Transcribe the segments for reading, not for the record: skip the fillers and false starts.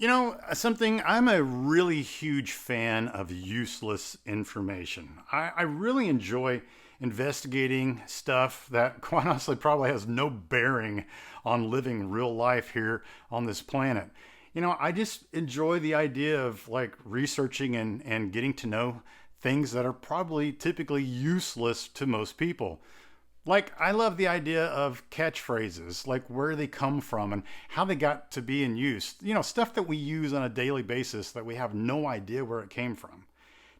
I'm a really huge fan of useless information. I really enjoy investigating stuff that, quite honestly, probably has no bearing on living real life here on this planet. I just enjoy the idea of like researching and getting to know things that are probably typically useless to most people. Like, I love the idea of catchphrases, like where they come from and how they got to be in use. Stuff that we use on a daily basis that we have no idea where it came from.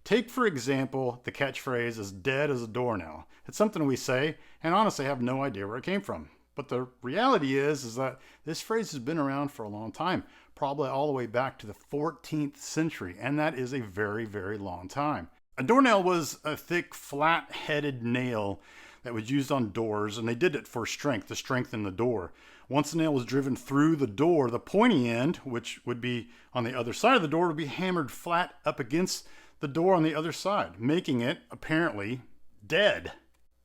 Take, for example, the catchphrase "as dead as a doornail." It's something we say and honestly have no idea where it came from. But the reality is that this phrase has been around for a long time, probably all the way back to the 14th century, and that is a very, very long time. A doornail was a thick, flat-headed nail that was used on doors, and they did it for strength, to strengthen the door. Once the nail was driven through the door, the pointy end, which would be on the other side of the door, would be hammered flat up against the door on the other side, making it, apparently, dead.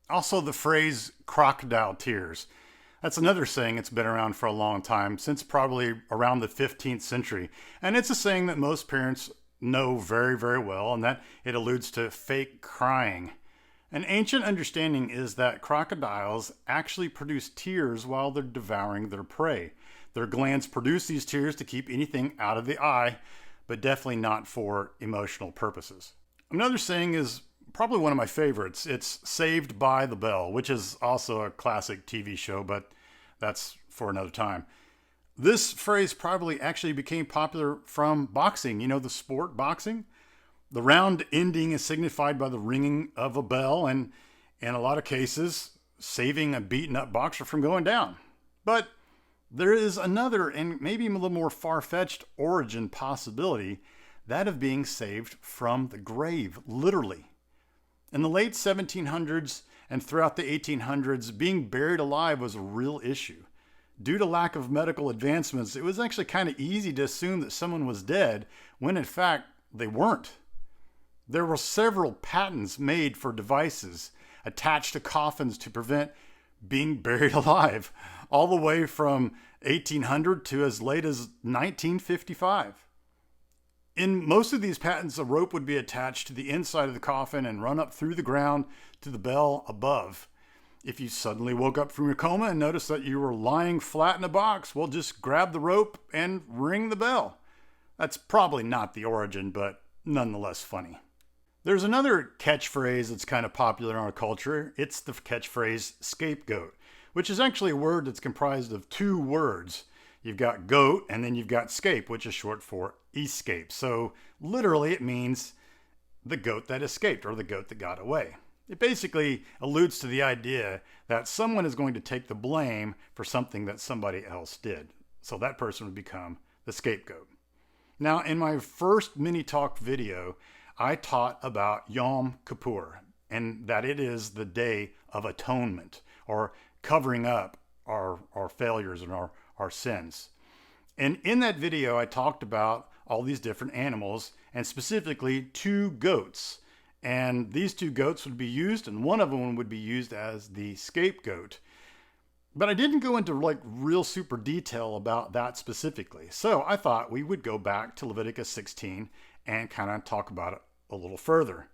Also, the phrase crocodile tears. That's another saying that's been around for a long time, since probably around the 15th century. And it's a saying that most parents know very, very well, and that it alludes to fake crying. An ancient understanding is that crocodiles actually produce tears while they're devouring their prey. Their glands produce these tears to keep anything out of the eye, but definitely not for emotional purposes. Another saying is probably one of my favorites. It's "Saved by the Bell," which is also a classic TV show, but that's for another time. This phrase probably actually became popular from boxing. The sport boxing? The round ending is signified by the ringing of a bell, and in a lot of cases, saving a beaten up boxer from going down. But there is another and maybe a little more far-fetched origin possibility, that of being saved from the grave, literally. In the late 1700s and throughout the 1800s, being buried alive was a real issue. Due to lack of medical advancements, it was actually kind of easy to assume that someone was dead when in fact they weren't. There were several patents made for devices attached to coffins to prevent being buried alive, all the way from 1800 to as late as 1955. In most of these patents, a rope would be attached to the inside of the coffin and run up through the ground to the bell above. If you suddenly woke up from your coma and noticed that you were lying flat in a box, well, just grab the rope and ring the bell. That's probably not the origin, but nonetheless funny. There's another catchphrase that's kind of popular in our culture. It's the catchphrase "scapegoat," which is actually a word that's comprised of two words. You've got goat, and then you've got scape, which is short for escape. So literally it means the goat that escaped, or the goat that got away. It basically alludes to the idea that someone is going to take the blame for something that somebody else did. So that person would become the scapegoat. Now, in my first mini talk video, I taught about Yom Kippur, and that it is the day of atonement, or covering up our failures and our sins. And in that video, I talked about all these different animals, and specifically two goats. And these two goats would be used, and one of them would be used as the scapegoat. But I didn't go into like real super detail about that specifically. So I thought we would go back to Leviticus 16 and kind of talk about it a little further.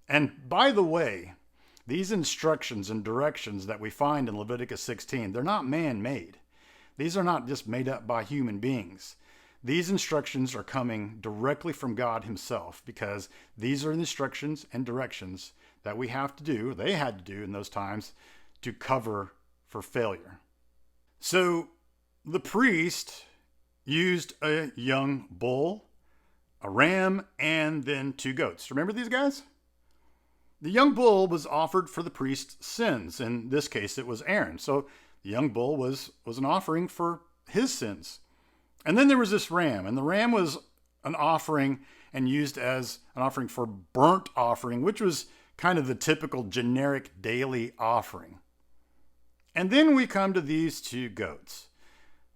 And by the way, these instructions and directions that we find in Leviticus 16, they're not man-made. These are not just made up by human beings. These instructions are coming directly from God himself, because these are instructions and directions that we have to do, they had to do in those times, to cover for failure. So the priest used a young bull, a ram, and then two goats. Remember these guys? The young bull was offered for the priest's sins. In this case, it was Aaron. So the young bull was an offering for his sins. And then there was this ram, and the ram was an offering and used as an offering for burnt offering, which was kind of the typical generic daily offering. And then we come to these two goats.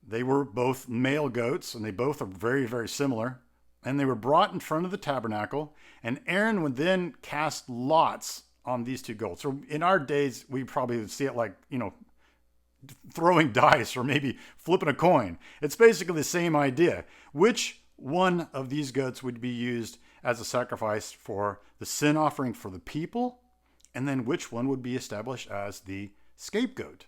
They were both male goats, and they both are very, very similar. And they were brought in front of the tabernacle, and Aaron would then cast lots on these two goats. So in our days, we probably would see it like, throwing dice or maybe flipping a coin. It's basically the same idea. Which one of these goats would be used as a sacrifice for the sin offering for the people, and then which one would be established as the scapegoat.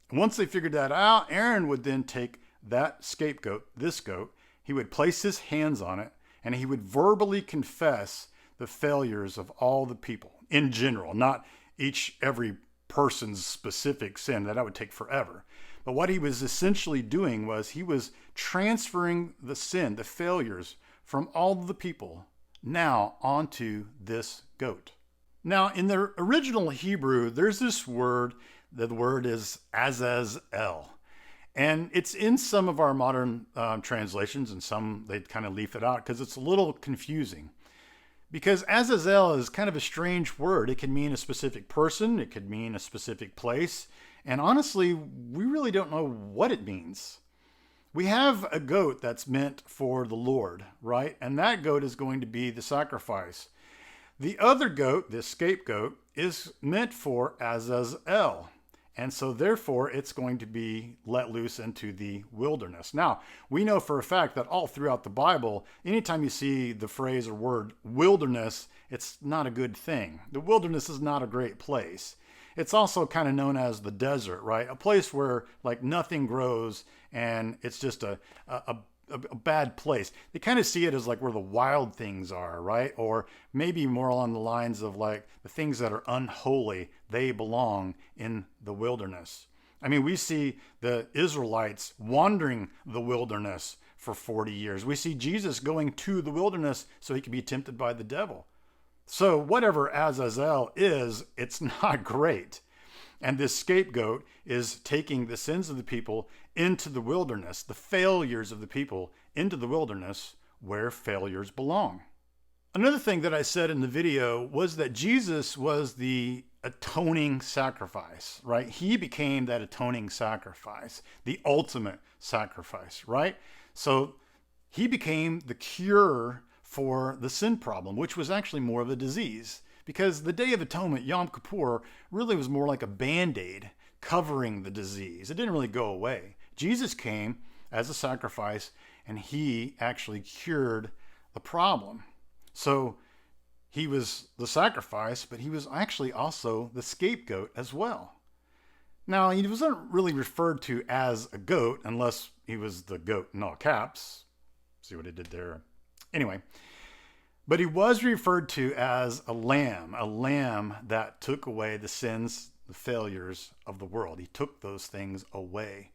And once they figured that out, Aaron would then take that scapegoat, this goat, he would place his hands on it, and he would verbally confess the failures of all the people in general, not every person's specific sin. That would take forever. But what he was essentially doing was he was transferring the sin, the failures from all of the people now onto this goat. Now, in the original Hebrew, there's this word. The word is Azazel. And it's in some of our modern translations, and some they kind of leave it out because it's a little confusing. Because Azazel is kind of a strange word. It can mean a specific person, it could mean a specific place, and honestly, we really don't know what it means. We have a goat that's meant for the Lord, right? And that goat is going to be the sacrifice. The other goat, the scapegoat, is meant for Azazel. And so therefore, it's going to be let loose into the wilderness. Now, we know for a fact that all throughout the Bible, anytime you see the phrase or word wilderness, it's not a good thing. The wilderness is not a great place. It's also kind of known as the desert, right? A place where like nothing grows and it's just a bad place. They kind of see it as like where the wild things are, right? Or maybe more along the lines of like the things that are unholy, they belong in the wilderness. I mean, we see the Israelites wandering the wilderness for 40 years. We see Jesus going to the wilderness so he could be tempted by the devil. So whatever Azazel is, it's not great. And this scapegoat is taking the sins of the people into the wilderness, the failures of the people into the wilderness where failures belong. Another thing that I said in the video was that Jesus was the atoning sacrifice, right? He became that atoning sacrifice, the ultimate sacrifice, right? So he became the cure for the sin problem, which was actually more of a disease. Because the Day of Atonement, Yom Kippur, really was more like a Band-Aid covering the disease. It didn't really go away. Jesus came as a sacrifice, and he actually cured the problem. So he was the sacrifice, but he was actually also the scapegoat as well. Now, he wasn't really referred to as a goat unless he was the goat in all caps. See what I did there? Anyway. But he was referred to as a lamb that took away the sins, the failures of the world. He took those things away.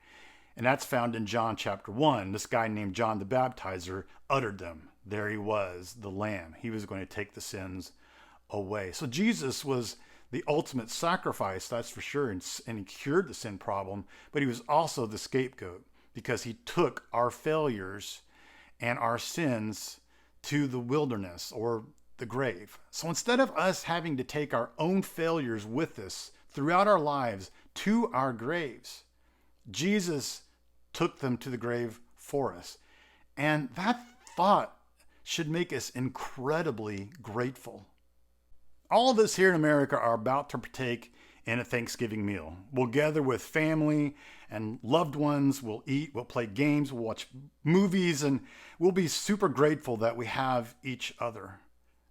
And that's found in John chapter 1. This guy named John the Baptizer uttered them. There he was, the lamb. He was going to take the sins away. So Jesus was the ultimate sacrifice, that's for sure, and he cured the sin problem. But he was also the scapegoat because he took our failures and our sins to the wilderness or the grave. So instead of us having to take our own failures with us throughout our lives to our graves, Jesus took them to the grave for us. And that thought should make us incredibly grateful. All of us here in America are about to partake in a Thanksgiving meal. We'll gather with family and loved ones. We'll eat, we'll play games, we'll watch movies, and we'll be super grateful that we have each other.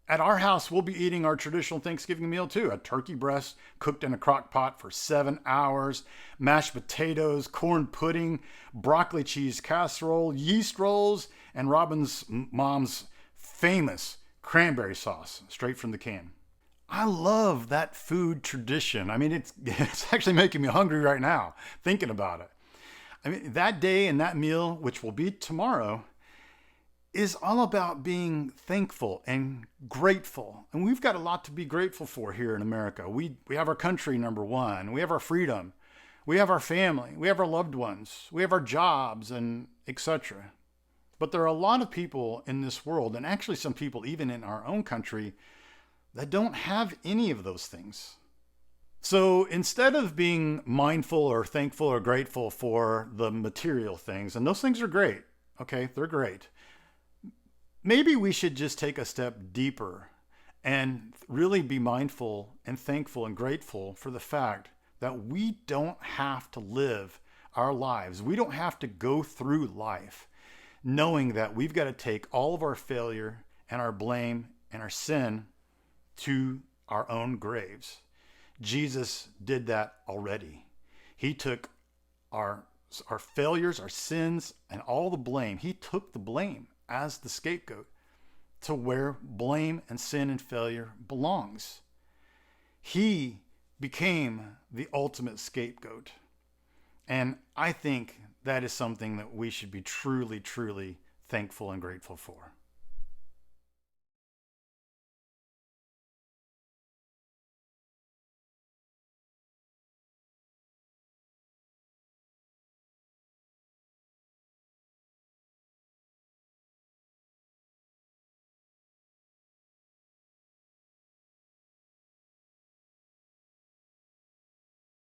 At our house, we'll be eating our traditional Thanksgiving meal too. A turkey breast cooked in a crock pot for 7 hours, mashed potatoes, corn pudding, broccoli cheese casserole, yeast rolls, and Robin's mom's famous cranberry sauce straight from the can. I love that food tradition. I mean, it's actually making me hungry right now, thinking about it. I mean, that day and that meal, which will be tomorrow, is all about being thankful and grateful. And we've got a lot to be grateful for here in America. We have our country, number one. We have our freedom. We have our family. We have our loved ones. We have our jobs, and etc. But there are a lot of people in this world, and actually some people even in our own country, that don't have any of those things. So instead of being mindful or thankful or grateful for the material things, and those things are great, okay, they're great, maybe we should just take a step deeper and really be mindful and thankful and grateful for the fact that we don't have to live our lives. We don't have to go through life knowing that we've got to take all of our failure and our blame and our sin to our own graves. Jesus did that already. He took our failures, our sins, and all the blame. He took the blame as the scapegoat to where blame and sin and failure belongs. He became the ultimate scapegoat. And I think that is something that we should be truly, truly thankful and grateful for.